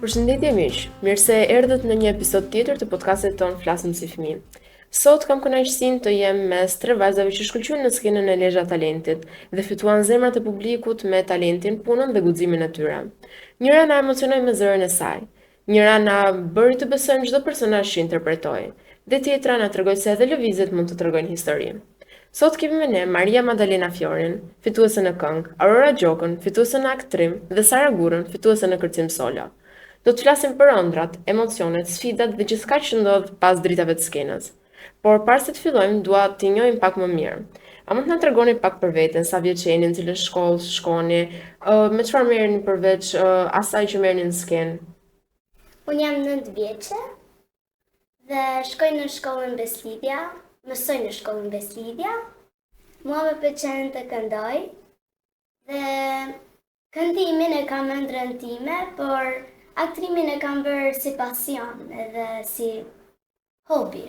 Përshëndetje miq, mirë se erdhët në një episod tjetër të podcastit ton Flasim si fëmijë. Sot kam kënaqësinë të jem mes tre vajzave që shkëlqyhen në skenën e Lezhë Talentit dhe fituan zemrat e publikut me talentin, punën dhe guximin e tyre. Njëra na emocionoi me zërin e saj, njëra na bëri të besojmë çdo personazh që interpretoi, dhe tjetra na tregoi se edhe lëvizjet mund të tregojnë histori. Sot kemi me ne Maria Madalena Fiorin, fituese në këngë, Aurora Gjokën, fituese në aktrim dhe Sara Gurën, fituese në kërcim solo. Do të flasim për ëndrat, emocionet, sfidat dhe gjithçka që ndodh pas dritave të skenës. Por para se të fillojmë, dua t'i njohim pak më mirë. A mund të na tregoni pak për veten, sa vjeç jeni, në cilën shkollë shkoni, me çfarë merreni përveç asaj që merrni në skenë? Unë jam 9 vjeçe dhe shkoj në shkollën Beslidja, mësoj në shkollën Beslidja. Mua më pëlqen të këndoj dhe këndimin e kam ëndrrën time, por aktrimin e kam bërë si pasion edhe si hobi.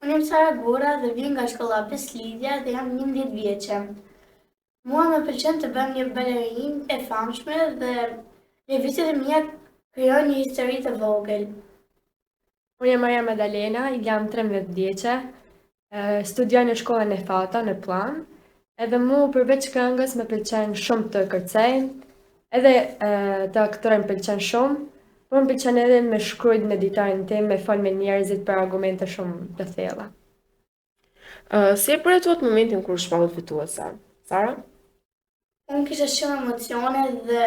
Unë jam Sara Gura dhe vjen nga shkolla Beslidja dhe jam 11 vjeçe. Mua më pëlqen të bëhem një balerinë e famshme dhe lëvizjet e mia krijojnë një histori të vogël. Unë jam Maria Madalena, jam 13 vjeçe, studioj në shkollën e Fata në Plan, edhe mu përveç këngës më pëlqen shumë të kërcej, edhe të aktoroj më pëlqen shumë, por më pëlqen edhe me shkrujt me ditarin tim, me fol me njerëzit për argumente shumë të thella. Si e përjetuat momentin kur shpallët fituese? Sara? Unë kisha shumë emocione dhe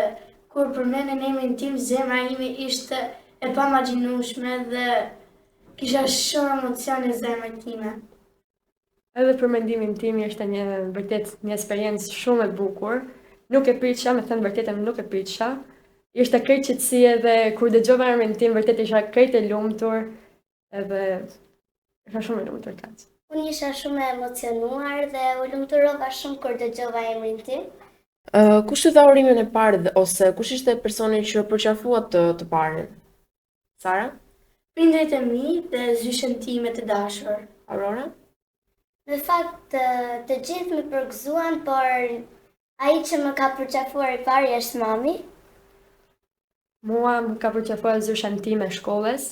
kur përmendën emrin tim, zemra ime ishte e pamagjinueshme dhe kisha shumë emocione në zemrën time. Edhe për mendimin tim ishte vërtet një eksperiencë shumë e bukur. Nuk e pritësha, me thënë vërtetën nuk e pritësha. Ishte krejt qetësi edhe kur dëgjova emrin tim vërtet isha krejt e lumtur edhe isha shumë e lumtur kaq. Unë isha shumë e emocionuar dhe u lumturova shumë kur dëgjova emrin tim. Kush të dha urimin e parë ose kush ishte personi që përqafua të parën? Sara? Prindërit e mi dhe zyshën time të dashur. Aurora? Në fakt të gjithë më përgëzuan, por ai që më ka përqafuar i pari është mami. Mua më ka përqafuar zyshën time e shkollës.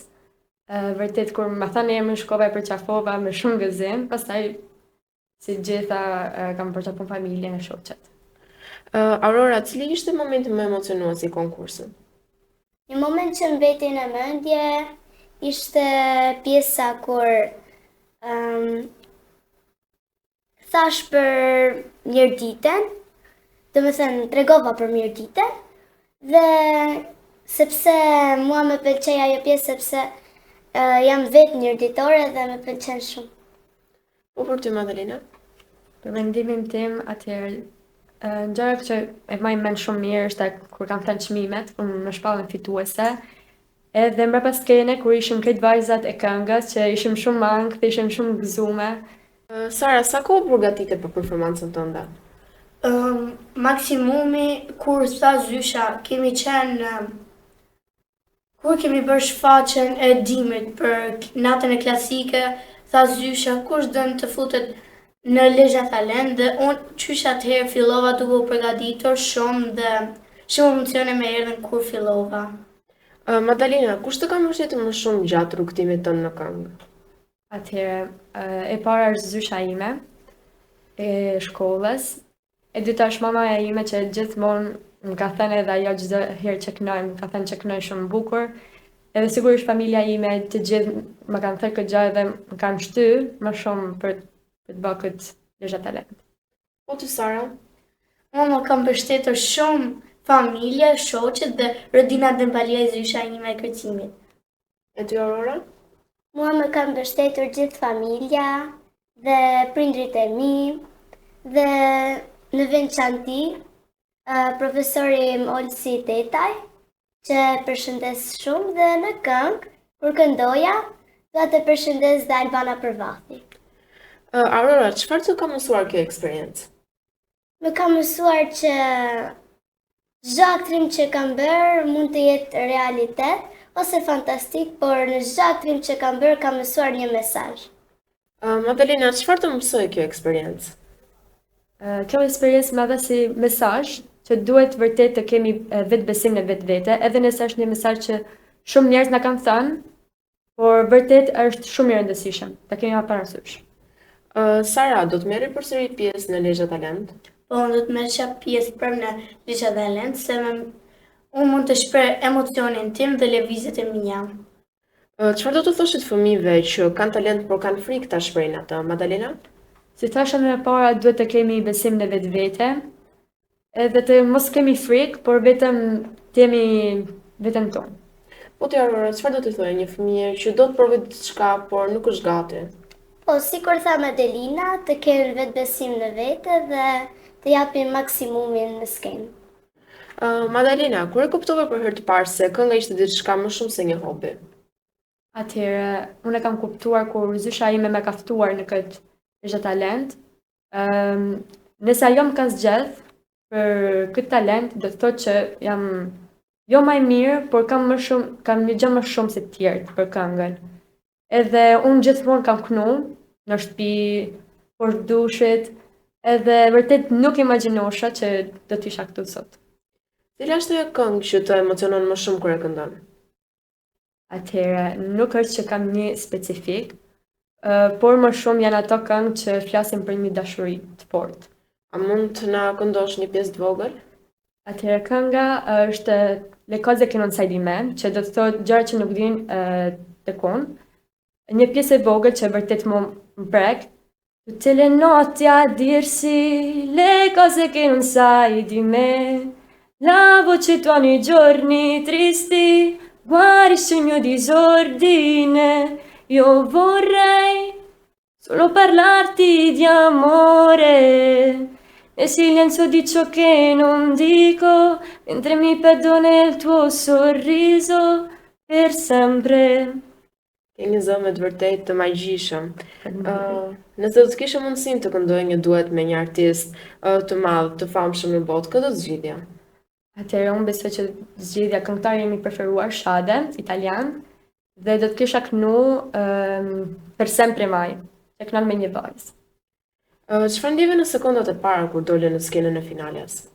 Vërtet kur më thanë emrin shkova e përqafova me shumë gëzim, pastaj si gjitha kam përqafuar familjen e shoqet. Aurora, cili ishte momenti më emocionues i konkursit? Një moment që mbeti në mendje ishte pjesa kur thash për mirëditën, do të thënë tregova për mirëditën dhe sepse mua më pëlqej ajo pjesë sepse jam vetë mirëditore dhe më pëlqen shumë. Po për ty, Madalena? Për mendimin tim atëherë gjëra që e maj mend shumë mirë është kur kam thënë çmimet, kur më shpallën fituese. Edhe mbrapa skene kur ishim krejt vajzat e këngës që ishim shumë mangë dhe ishim shumë gëzume. Sara, sa kohë përgatite për performancën tënde? Maksimumi kur tha zysha, kur kemi bërë shfaqjen e dimrit për natën e klasike, tha zysha kush dën të futet në Lezhë Talent dhe unë qysh atëherë fillova duke u përgatitur shumë dhe shumë emocione më erdhën kur fillova. Madalena, kush të ka mbështetur më shumë gjatë rrugtimit tënd në këngë? Atëherë, e para është zysha ime e shkollës, e dyta është mamaja ime që gjithmonë më ka thënë edhe ajo çdo herë që kënoj, më ka thënë që kënoj shumë bukur, edhe sigurisht familja ime të gjithë më kanë thënë këtë gjë dhe më kanë shtyr më shumë për të bërë këtë Lezhë Talent. Po ty, Sara? Mua më kam mbështetur shumë familja, shoqet dhe Rodina Dëmbalia e zysha ime e kërcimit. E ty, Aurora? Mua më kanë mbështetur gjithë familja dhe prindrit e mi dhe në veçanti profesori im Olsi Tetaj, që përshëndes shumë dhe në këngë, kur këndoja, do të përshëndes dhe Albana Përvathi. Aurora, çfarë të ka mësuar kjo eksperiencë? Më ka mësuar që çdo aktrim që kam bërë mund të jetë realitet ose fantastik, por në çdo aktrim që kam bërë kam mësuar një mesazh. Madalena, çfarë të mësoi kjo eksperiencë? Kjo eksperiencë më dha si mesazh që duhet vërtet të kemi vetë besim në vetë vete, edhe nëse është një mesazh që shumë njerëz na kanë thënë, por vërtet është shumë i rëndësishëm, ta kemi parasysh. Sara, do të merri përsëri pjesë në Lezhë Talent? Po, unë do të merr pjesë prapë në Lezhë Talent, se unë mund të shpreh emocionin tim dhe lëvizjet e mia. Çfarë do të thoshit fëmijëve që kanë talent por kanë frikë ta shprehin atë, Madalena? Si thashëm më para, duhet të kemi besim në vetë vete, edhe të mos kemi frikë, por vetëm të jemi veten tonë. Po ti Aurora, çfarë do të thojë një fëmijë që do të provojë diçka por nuk është gati? Po, si kur tha Madelina, të kenë vetë besim në vete dhe të japin maksimumin në skenë. Madalena, kur e kuptove për herë të parë se kënga ishte diçka më shumë se një hobi? Atëherë, unë e kam kuptuar kur zysha ime me ka ftuar në këtë Lezhë Talent. Nëse ajo më ka zgjedh për këtë talent, do të thotë që jam jo më e mirë, por kam një gjë më shumë se të tjerët për këngën. Edhe unë gjithmonë kam kënu në shtëpi, poshtë dushit, edhe vërtet nuk imagjinoesha që do të isha këtu sot. Cila është ajo këngë që të emocionon më shumë kur e këndon? Atëherë, nuk është që kam një specifik, por më shumë janë ato këngë që flasin për një dashuri të fortë. A mund të na këndosh një pjesë të vogël? Atëherë, kënga është Le cose che non sai di me, që do të thotë gjëra që nuk din tek unë. Një pjesë e vogël që vërtet më prek. Tutte le notti a dirsi le cose che non sai di me, la voce tua nei giorni tristi guarisce il mio disordine. Io vorrei solo parlarti di amore, nel silenzio di ciò che non dico, mentre mi perdo nel tuo sorriso per sempre. Ke një zëmë të vërtet të magjishëm. Nëse do të kishe mundësinë të këndoj një duet me një artist të madh, të famshëm në botë, kë do të zgjidhja? Atëherë unë besoj që zgjidhja këngëtarin im i preferuar, Shade, italian, dhe do të kisha kënu per sempre mai, që kënon me një vajzë. Çfarë ndjeve në sekondat e para kur dole në skenën e finales?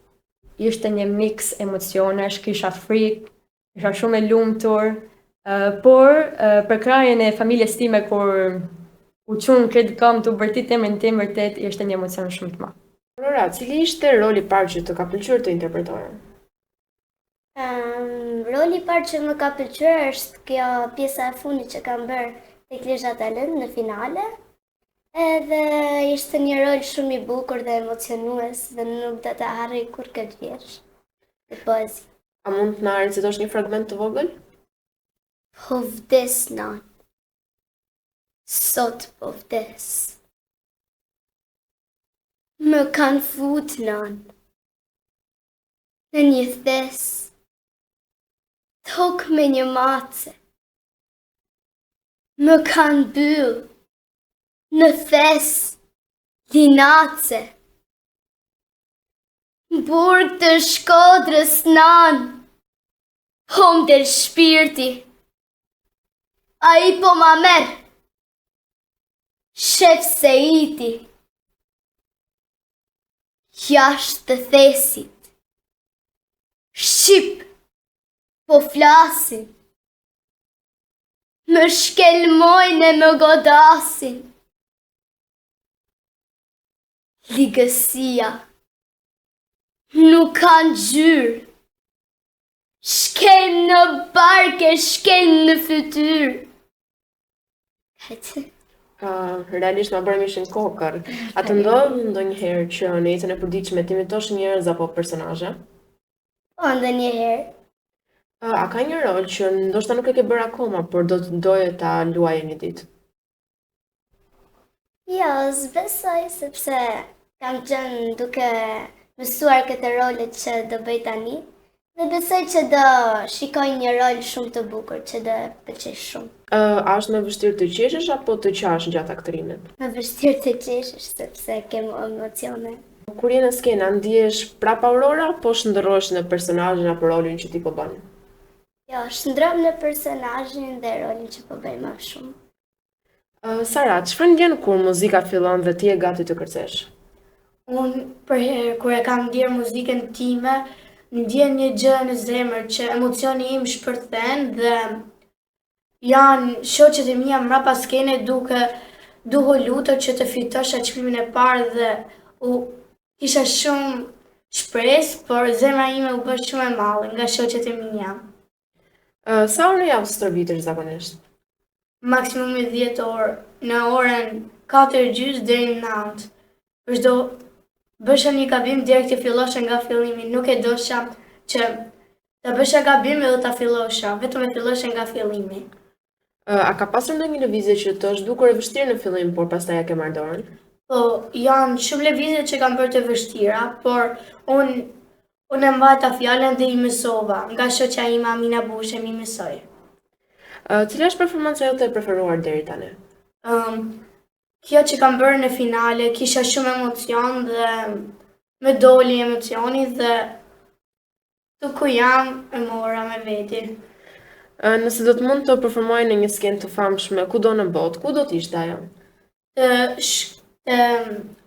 Ishte një mix emocionesh, kisha frikë, isha shumë e lumtur, por për krahjen e familjes time kur u çun këtë këmbë të vërtet emrin tim, vërtet ishte një emocion shumë të madh. Aurora, cili ishte roli i parë që të ka pëlqyer të interpretoje? Roli i parë që më ka pëlqyer është kjo pjesa e fundit që kam bërë tek Lezhë Talent në finale. Edhe ishte një rol shumë i bukur dhe emocionues dhe nuk do ta harroj kur këtë vjersh. Të poezi. A mund të na recitosh një fragment të vogël? Po vdes nan. Sot po vdes. Më kanë fut nan. Në një thes. Tok me një mace. Më kanë byll. Në thes. Linace. Burg të Shkodrës nan. Hom del shpirti. A i po ma merë. Shef se iti. Jashtë të thesit. Shqip. Po flasin. Më shkelmojnë e më godasin. Ligësia. Nuk kanë gjyrë. Shkel në barke, shkel në fytyrë. Realisht ma bërë mishin kokër. A të ndodhë ndonjëherë që në jetën e përditshme të imitosh njerëz apo personazhe? Po, ndonjëherë. A ka një rol që ndoshta nuk e ke bërë akoma, por do të doje ta luaje një ditë? Jo, s'besoj, sepse kam qenë duke mësuar këtë rolet që do bëj tani, dhe besoj që do shikoj një rol shumë të bukur, që do pëlqej shumë. A është më vështirë të qeshesh apo të qash gjatë aktrimit? Më vështirë të qeshesh, sepse kem emocione. Kur je në skenë, ndihesh prapa Aurora apo shndërrohesh në personazhin apo rolin që ti po bën? Jo, shndrom në personazhin dhe rolin që po bëj më shumë. Sara, çfarë ndjen kur muzika fillon dhe ti je gati të kërcesh? Unë për herë kur e kam ndjerë muzikën time, ndjen një gjë në zemër që emocioni im shpërthen dhe janë shoqet e mia mrapa skene duke lutur që të fitosha çmimin e parë dhe kisha shumë shpresë, por zemra ime u bë shumë e madhe nga shoqet e mia. Sa orë në javë stërvitesh zakonisht? Maksimumi 10 orë, në orën 4:30 deri në 9. Për çdo bësha një gabim direkt të fillosha nga fillimi, nuk e dosha që ta bësha gabim edhe ta fillosha, vetëm e fillosha nga fillimi. A ka pasur ndonjë lëvizje që të është dukur e vështirë në fillim, por pastaj ja ke marrë dorën? Po, janë shumë lëvizje që kam bërë të vështira, por unë e mbajta fjalën dhe i mësova, nga shoqja ime Amina Bushe më mësoi. Cila është performanca jote e preferuar deri tani? Kjo që kam bërë në finale, kisha shumë emocion dhe më doli emocioni dhe tu ku jam e mora me veti. Nëse do të mund të performoj në një skenë të famshme, kudo në botë, ku do të ishte ajo? Të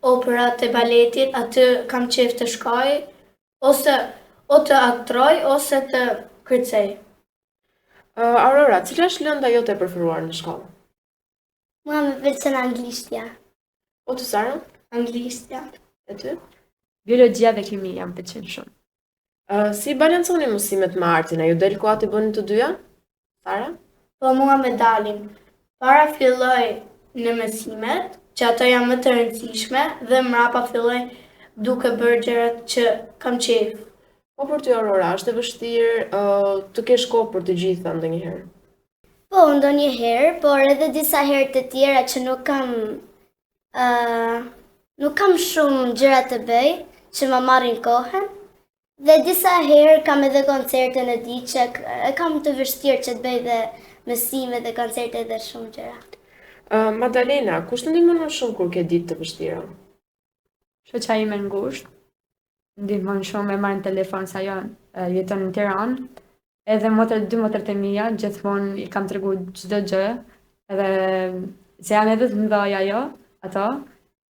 operat e baletit, aty kam qef të shkoj, ose o të aktroj, ose të kërcej. Aurora, cila është lënda jote e preferuar në shkollë? Mua më pëlqen anglishtja. O të Sara? Anglishtja. E ty? Biologjia dhe kimia më pëlqen shumë. Si balanconi mësimet me artin, a ju del koha të bëni të dyja? Sara? Po mua me dalin. Para filloj në mësimet, që ato janë më të rëndësishme, dhe mrapa filloj duke bërë gjërat që kam qef. Po për ty Aurora, është e vështirë të kesh kohë për të gjitha ndonjëherë? Po, ndonjëherë, por edhe disa herë të tjera që nuk kam shumë gjëra të bëj, që më marrin kohën. Dhe disa herë kam edhe koncerte në ditë që kam të vështirë që të bëj dhe mësime dhe koncerte dhe shumë gjëra. Madalena, kush të ndihmon më shumë kur ke ditë të vështira? Shoqja ime ngushtë, ndihmon shumë, e marr në telefon sa ajo jeton në Tiranë. Edhe dy motrat e mia gjithmonë i kam treguar çdo gjë, edhe se janë edhe të mëdha ato,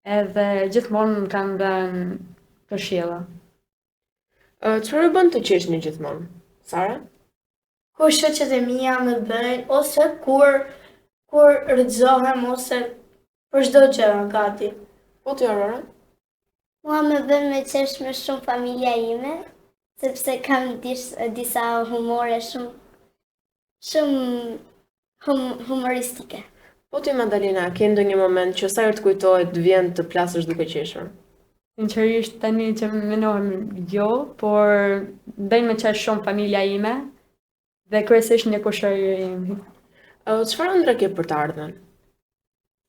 edhe gjithmonë më kanë dhënë këshilla. Çfarë bën të qeshni gjithmonë? Sara? Kur shoqet e mia më bëjnë, ose kur rrëzohem, ose për çdo gjë gati. Po ty Aurora? Mua më bën me qesh me shumë familja ime, sepse kam disa humore shumë humoristike. Po ty Madalena, ke ndonjë moment që sa herë të kujtohet të vjen të plasësh duke qeshur? Sinqerisht tani që menohem jo, por ndajnë me qesh shumë familja ime dhe kryesisht një kushëri im. Çfarë ëndra ke për të ardhmen?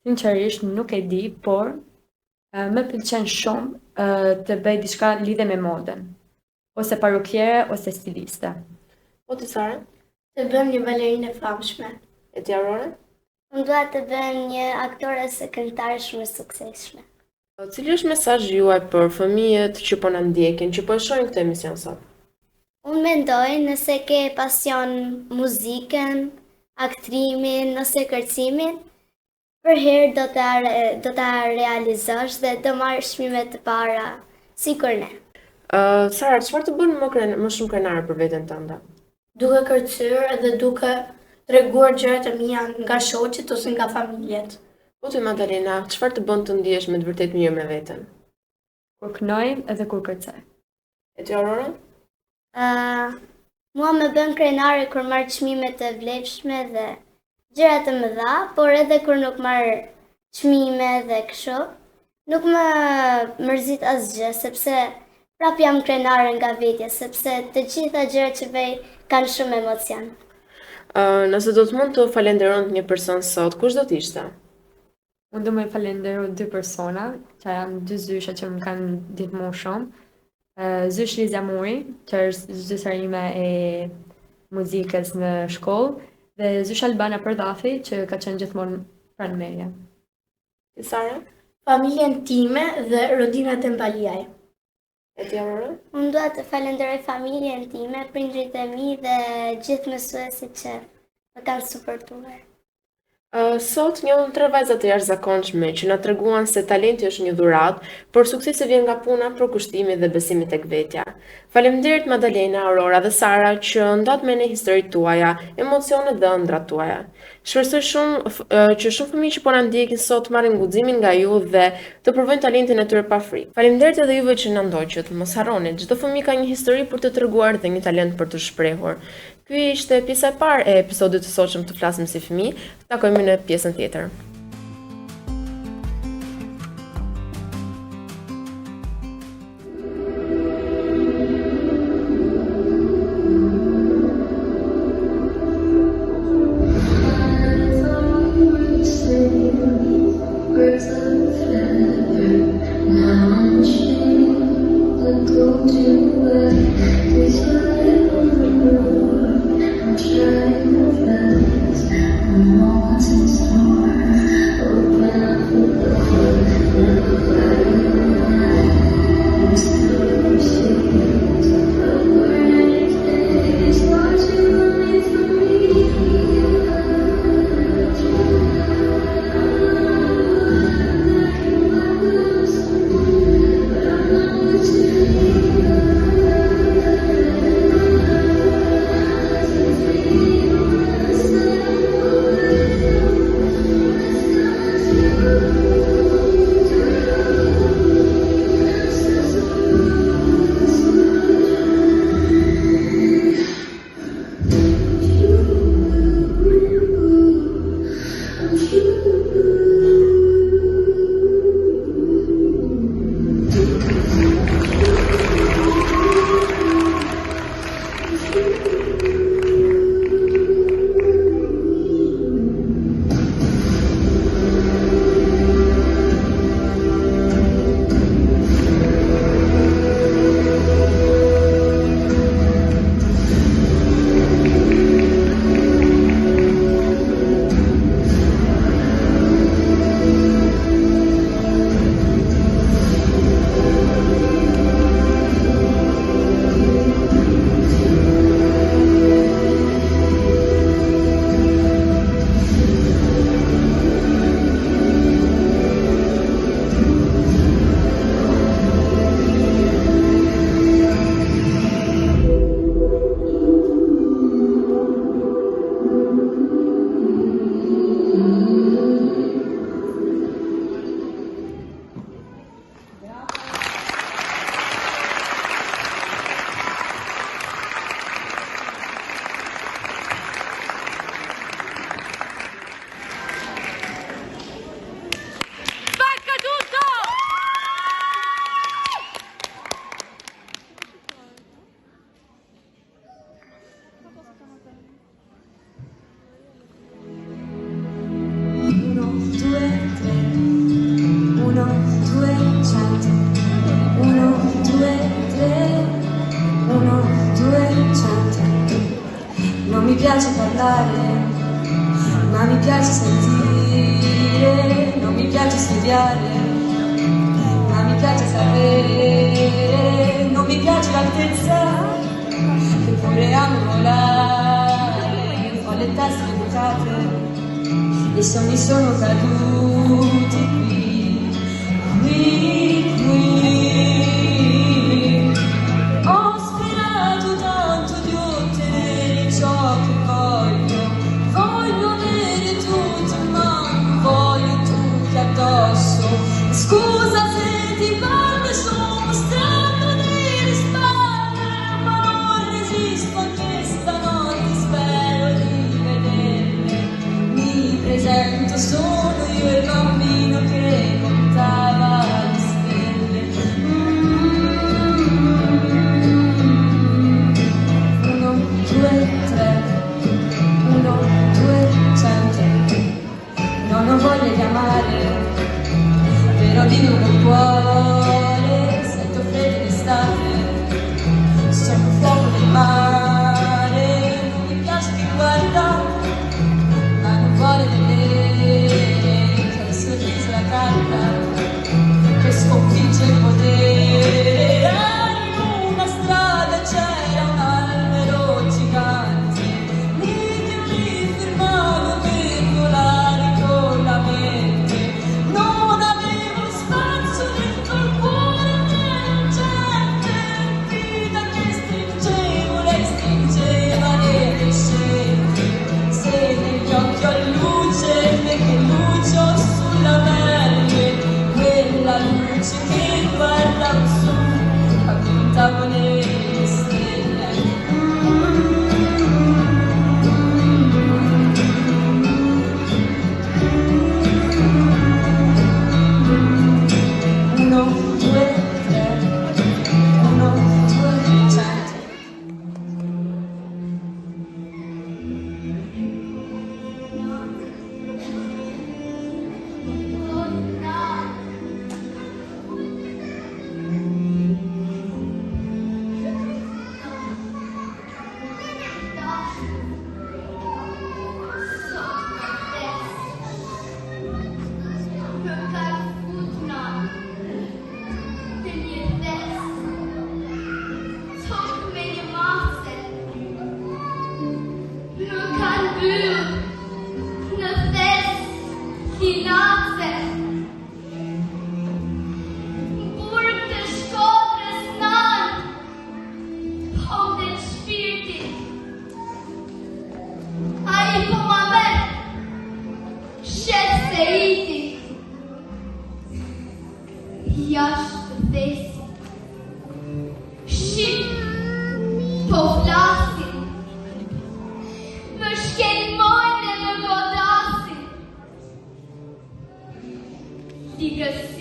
Sinqerisht nuk e di, por më pëlqen shumë të bëj diçka lidhe me modën, ose parukjere ose stiliste. Po ti Sara? Të bëm një balerinë e famshme. E ti Aurora? Unë dua të bëm një aktore ose këngëtare shumë e suksesshme. Cili është mesazhi juaj për fëmijët që po na ndjekin, që po e shohin këtë emision sot? Unë mendoj nëse ke pasion muzikën, aktrimin, nëse kërcimin, për herë do ta realizosh dhe do marrësh çmime të para, sikur ne. Sara, çfarë të bën më shumë krenare për veten tënde? Duke kërcyer edhe duke treguar gjërat e mia nga shoqet ose nga familjet. Po ty Madalena, çfarë të bën të ndihesh me të vërtet mirë me veten? Kur kënoj edhe kur kërcej. E ti Aurora? Mua më bën krenare kur marr çmime të vlefshme dhe gjëra të mëdha, por edhe kur nuk marr çmime dhe kështu, nuk më mërzit asgjë, sepse prap jam krenare nga vetja, sepse të gjitha gjërat që bëj kanë shumë emocion. Nëse do të mund të falenderonte një person sot, kush do të ishte? Unë do me falenderoj dy persona, që janë dy zysha që më kanë ndihmuar shumë. Zysh Liza Muri, që është zysra ime e muzikës në shkollë, dhe zysh Albana Përdafi, që ka qenë gjithmonë pranë meje. Ti Sara? Familjen time dhe rodinat e Mbaliaj. E ti Aurora? Unë dua të falenderoj familjen time, prindrit e mi dhe gjithë mësuesit që më kanë suportuar. Sot njohëm 3 vajza të jashtëzakonshme që na treguan se talenti është një dhuratë, por suksesi vjen nga puna, përkushtimi dhe besimi tek vetja. Faleminderit Madalena, Aurora dhe Sara që ndat me ne historitë tuaja, emocionet dhe ëndrat tuaja. Shpresoj që shumë fëmijë që po na ndjekin sot marrin guximin nga ju dhe të provojnë talentin e tyre pa frikë. Faleminderit edhe juve që na ndoqët. Mos harroni, çdo fëmijë ka një histori për të treguar dhe një talent për të shprehur. Ky ishte pjesa e parë e episodit të sotshëm të Flasim si fëmijë. Takojmë në pjesën tjetër. piace parlare, ma mi piace sentire, non mi piace studiare, ma mi piace sapere, non mi piace l'altezza, eppure amo volare, ho le teste bucate, i sogni sono caduti qui. Ho sperato tanto di ottenere ciò che voglio avere tutto, ma non voglio tutti addosso. Scusa se ti parlo, sto mostrando delle spalle, ma non resisto anche stanotte, spero di vederle. Mi presento, sono io il bambino che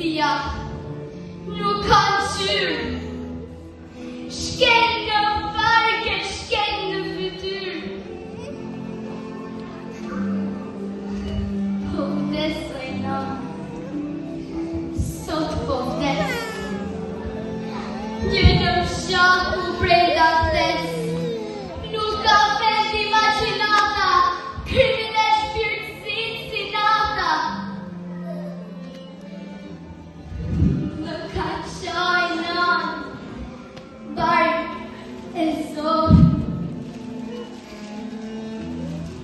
Beslidja nuk kanë qyrë. Shkel në varke, shkel në fytyr. Po vdesoj na, sot po vdes. Një në fshaku prej dates. Nuk ka vend imagjinata, krimine shpirtësin si nata. Në ka qaj nan, bark e zon.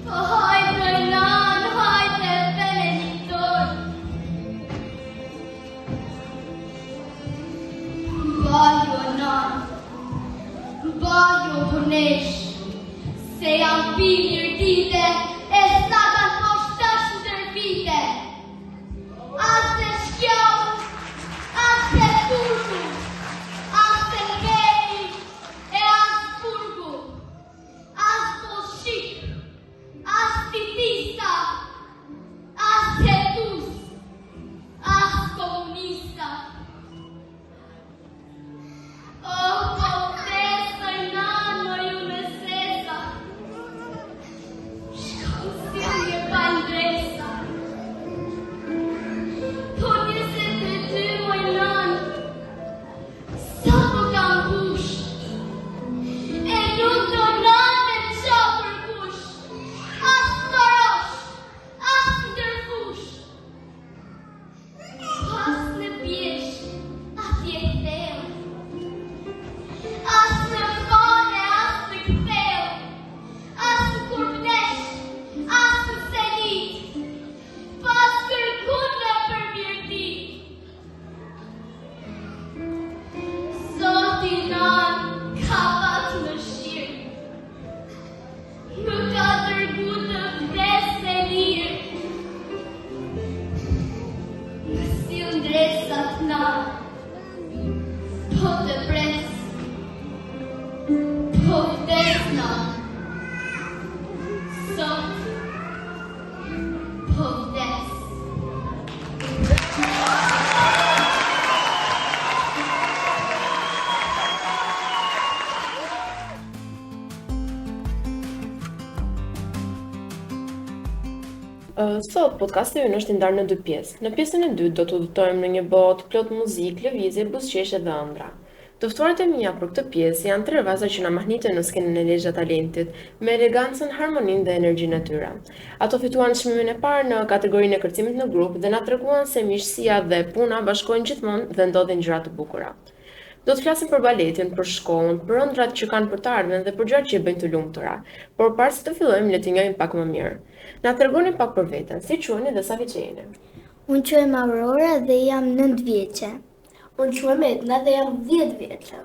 Po hajde nan, hajde vene një dorë. Bajo nan, bajo përnesh, se jam pilër dite, e saka po shtash ndër vite. Ase shkjau, ase turku, ase ngeni, e as burgu, as bolshik, as titista, as hetus, as komunista. Oh, po vdesoj nano ju me sesa. Shkonsilje pa ndresa. Po 22 moj nan, sa po kam bush. E nuk do nan me qa për kush. As farosh, as ndërfush. Pas në pjesh, atje theu. As në fane, as në ktheu. As në kurvnesh, as në senit. Pas kërkune për mirëdit. Zoti nan ka pat në shirë. Nuk ka dërgu të vdes me lirë. Në sil ndresat na, po të pres. Po vdes na, sot po vdes. Sot podcasti ynë është i ndarë në 2 pjesë. Në pjesën e dytë do të udhëtojmë në një botë plot muzikë, lëvizje, buzëqeshje dhe ëndra. Të ftuarit e mia për këtë pjesë janë 3 vajza që na mahnitën në skenën e Lezhë Talentit me elegancën, harmoninë dhe energjinë e tyre. Ato fituan çmimin e parë në kategorinë e kërcimit në grup dhe na treguan se miqësia dhe puna bashkojnë gjithmonë dhe ndodhin gjëra të bukura. Do të flasim për baletin, për shkollën, për ëndrat që kanë për të ardhmen dhe për gjërat që i bëjnë të lumtura. Por para se të fillojmë, le të njohim pak më mirë. Na tregoni pak për veten, si quheni dhe sa vjeç jeni? Unë quhem Aurora dhe jam 9 vjeçe. Unë quhem Edna dhe jam 10 vjeçe.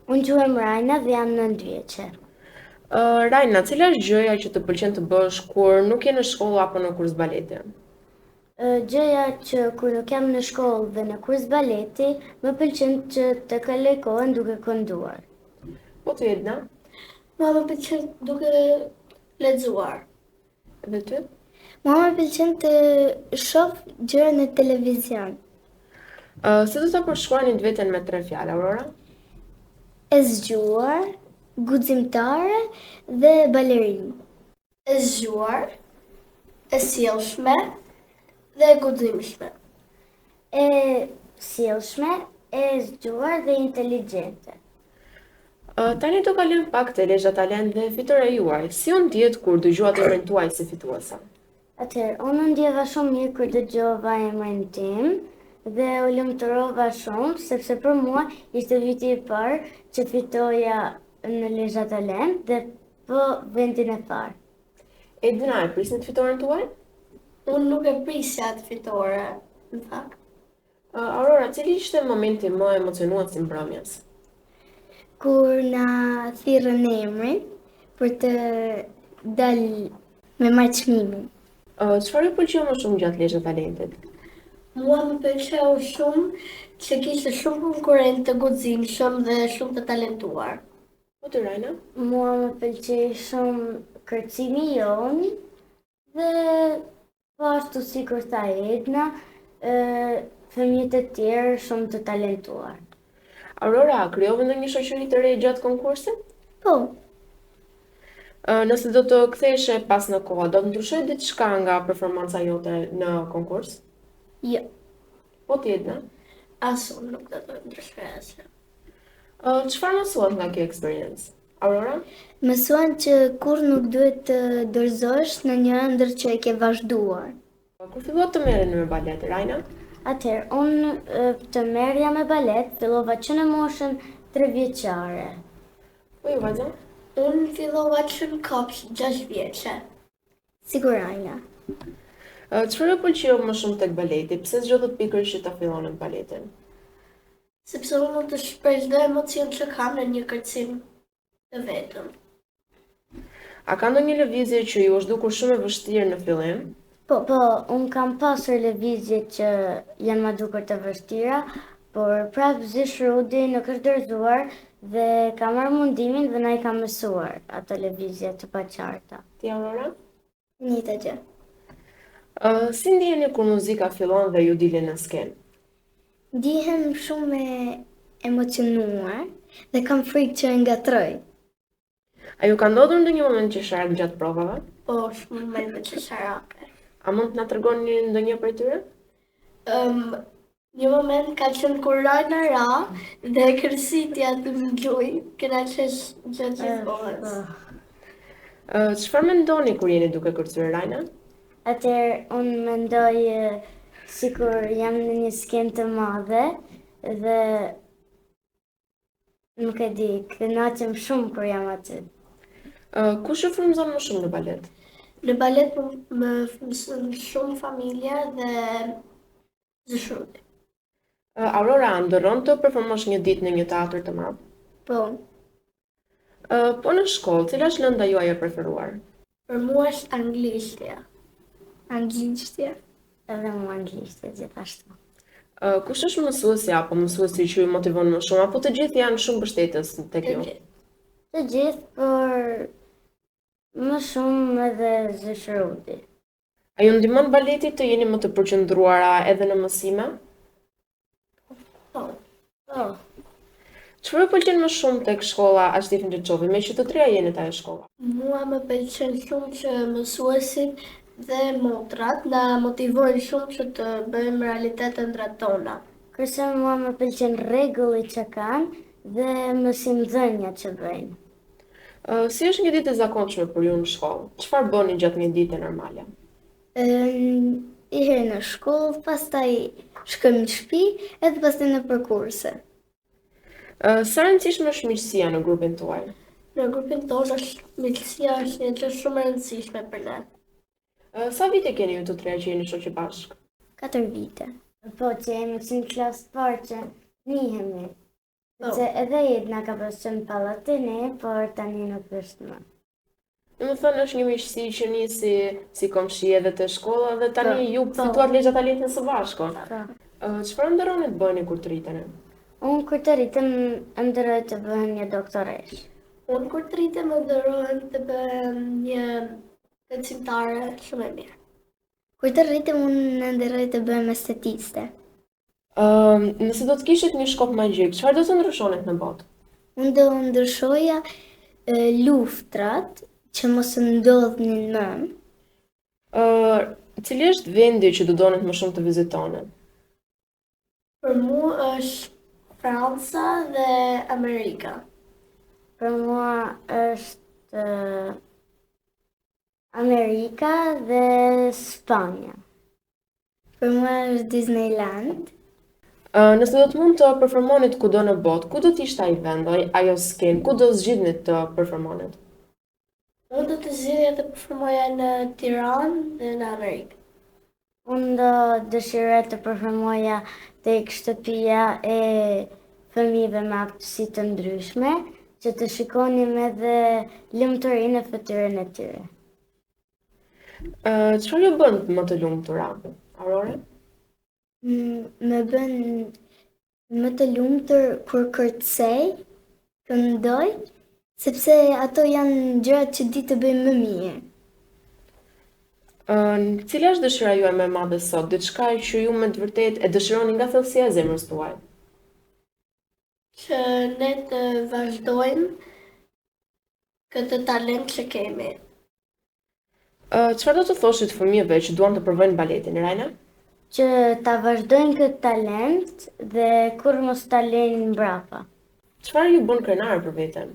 Unë quhem Rajna dhe jam 9 vjeçe. Rajna, cila është gjëja që të pëlqen të bësh kur nuk je në shkollë apo në kurs baleti? Gjëja që kur nuk jam në shkollë dhe në kurs baleti, më pëlqen që të kaloj kohën duke kënduar. Po të Edna? Mua më pëlqen duke lexuar. Dhe ty? Mua më pëlqen të shoh gjëra në televizion. Si do ta përshkruani veten me 3 fjalë, Aurora? E zgjuar, guximtare dhe balerinë. E zgjuar, e sjellshme dhe e guximshme. E sjellshme, e zgjuar dhe inteligjente. Tani do kalojmë pak te Lezhë Talent dhe fitorea juaj. Si u ndjet kur dëgjuat emrin tuaj si fituese? Atëherë, unë ndjeva shumë mirë kur dëgjova emrin tim dhe u lumturova shumë sepse për mua ishte viti i parë që fitoja në Lezhë Talent dhe po vendin e parë. Edna, e prisni të fitoren tuaj? Unë nuk e prisja atë fitore, në fakt. Aurora, cili ishte momenti më emocionues i mbrëmjes? Kur na thirrën emrin për të dalë me marrë çmimin. Çfarë ju pëlqeu më shumë gjatë Lezhë Talentit? Mua më pëlqeu shumë që kishte shumë konkurrentë të guximshëm dhe shumë të talentuar. Po të Rajna? Mua më pëlqej shumë kërcimi jon dhe po ashtu sikur tha Edna, fëmijët e tjerë shumë të talentuar. Aurora, krijove ndonjë shoqëri të re gjatë konkursit? Po, Nëse do të ktheheshe pas në kohë, do të ndryshoj diçka nga performanca jote në konkurs? jo, Po t'jetë, Asun nuk do të ndryshoj asgjë. çfarë mësuat nga kjo eksperiencë? Aurora? mësuan që kur nuk duhet të dorëzosh në një ëndër që e ke vazhduar. Kur fillua të merren me balet, Rajna? Atëherë, unë të merrja me balet, fillova që në moshën 3 vjeçare. Po ju vajza? Unë fillova që në kopsh 6 vjeçe. Sigurajna. Çfarë ju pëlqeu më shumë tek baleti? Pse zgjodhët pikërisht që ta fillonin baletin? Sepse unë mund të shpreh çdo emocion që kam në një kërcim të vetëm. A ka ndonjë lëvizje që ju është dukur shumë e vështirë në fillim? Po, unë kam pasur lëvizje që janë ma dukur të vështira, por prapë Zysh Rudi nuk është dorëzuar dhe ka marrë mundimin dhe na i ka mësuar ato lëvizje të paqarta. Ti Aurora? Njëjta gjë. Si ndiheni kur muzika fillon dhe ju dilni në skenë? Ndihem shumë emocionuar dhe kam frikë që ngatroj. A ju ka ndodhur ndonjë moment qesharak gjatë provave? Po, shumë momente qesharake. A mund të na tregoni ndonjë prej tyre? Një moment ka qenë kur Rajna ra dhe kërcitja të më gjuj, kena qesh gjatë gjithmonë. Çfarë mendoni kur jeni duke kërcyer, Rajna? Atëherë unë mendoj sikur jam në një skenë të madhe dhe nuk e di, kënaqem shumë kur jam aty. Kush ju frymëzon më shumë në balet? Në balet më mëson shumë familja dhe Zysh Rudi. Aurora, ndërron të performosh një ditë në një teatr të madh? Po, Po në shkollë, cila është lënda juaj e preferuar? Për mua është anglishtja. anglishtja. Edhe mua anglishtja gjithashtu. Kush është mësuesi apo mësuesi që ju motivon më shumë, apo të gjithë janë shumë mbështetës tek ju? Të gjithë, por më shumë edhe Zysh Rudi. A ju ndihmon baleti të jeni më të përqendruara edhe në mësime? Po, Çfarë ju pëlqen më shumë tek shkolla Ashtefin Xhexhovi, me që të treja jeni te ajo shkolla? Mua më pëlqen shumë që mësuesit dhe motrat na motivojnë shumë që të bëjmë realitet ëndrat tona. kurse mua më pëlqen rregulli që kanë dhe mësimdhënia që bëjnë. Si është një ditë e zakonshme për ju në shkollë? Çfarë bëni gjatë një dite normale? I herë në shkollë, pastaj shkojmë në shtëpi, edhe pastaj në përkurse. Sa rëndësishme është miqësia në grupin tuaj? Në grupin tonë miqësia është një gjë shumë e rëndësishme për ne. Sa vite keni ju të treja që jeni shoqë bashkë? 4 vite. Po, që jemi që në klasë të parë që njihemi. Se edhe jetë nga ka pasur në Pallatini, por tani nuk është më. Domethënë është një miqësi që nisi si komshi edhe te shkolla dhe tani ju fituat Lezha Talentin së bashku. Çfarë ndërroni të bëni kur të rriteni? Unë kur të rritem ndërroj të bëhem një doktoresh. Unë kur të rritem më dërojnë të bëhem një kërcimtare shumë e mirë. Kur të rritem unë ndërroj të bëhem estetiste. Nëse do të kishit një shkop magjik, çfarë do të ndryshonet në botë? Unë do ndryshoja luftrat që mos ndodhnin më. Cili është vendi që do donet më shumë të vizitoni? Për mua është Franca dhe Amerika. Për mua është Amerika dhe Spanja. Për mua është Disneyland. Nëse do të mund të performonit kudo në botë, ku do të ishte ai vend, ajo skenë, ku do zgjidhni të performonit? Unë do të zgjidhja të performoja në Tiranë dhe në Amerikë. Unë do dëshiroj të performoja tek shtëpia e fëmijëve me aftësi të ndryshme, që të shikonim edhe lumturinë e fytyrën e tyre. Çfarë ju bën më të lumtura, Aurore? Më bën më të lumtur kur kërcej, këndoj, sepse ato janë gjërat që di të bëj më mirë. Cila është dëshira juaj më e madhe sot? Diçka që ju me të vërtet e dëshironi nga thellësia e zemrës tuaj? Që ne të vazhdojmë këtë talent që kemi. Çfarë do të thoshit fëmijëve që duan të provojnë baletin, Rajna? Që ta vazhdojnë këtë talent dhe kur mos ta lejnë mbrapa. Çfarë ju bën krenare për veten?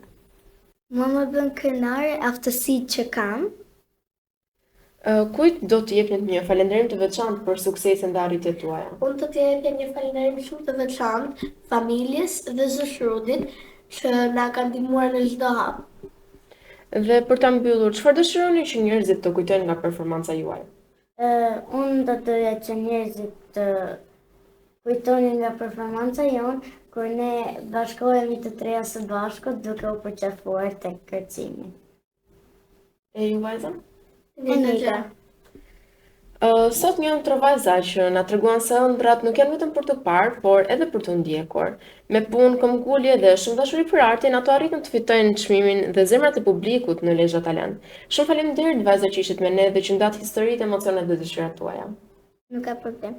Mua më bën krenare aftësitë që kam. Kujt do të jepni një falënderim të veçantë për suksesin dhe arritjet tuaja? Unë të t'jepja një falënderim shumë të veçantë familjes dhe zësh Rudit që na kanë ndihmuar në çdo hap. Dhe për ta mbyllur, çfarë dëshironi që njerëzit të kujtojnë nga performanca juaj? Unë do të doja që njerëzit të kujtonin nga performanca jonë kur ne bashkohemi të treja së bashku duke u përqafuar tek kërcimi. E ju vajza? Enika. Sot një tër vajza që na treguan se ëndrat nuk janë vetëm për të parë, por edhe për të ndjekur. Me punë, këmbgulje dhe shumë dashuri për artin, ato arritën të fitojnë çmimin dhe zemrat e publikut në Lezhë Talent. Shumë faleminderit vajza që ishit me ne dhe që ndat historitë, emocionet dhe dëshirat tuaja. Nuk ka problem.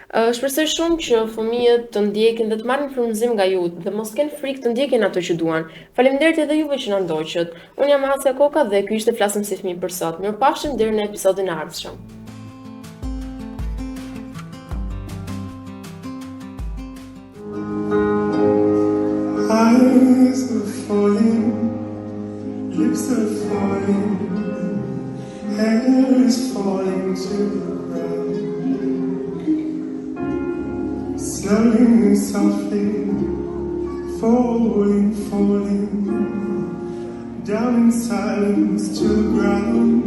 Shpresoj shumë që fëmijët të ndjekin dhe të marrin frymëzim nga ju dhe mos kenë frikë të ndjekin ato që duan. Faleminderit edhe juve që na ndoqët. Unë jam Asia Koka dhe ky ishte Flasim si fëmijë për sot. Mirupafshim deri në episodin e ardhshëm. Eyes are falling, lips are falling, hair is falling to the ground. Slowly, softly, falling, falling, down in silence to the ground.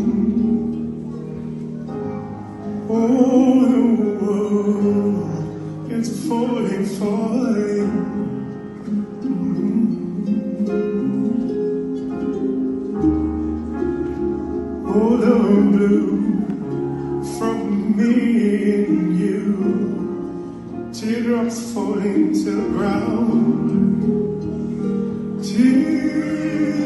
Oh, the world is falling, falling. Oh, the blue from me and you. Teardrops falling to the ground. Tears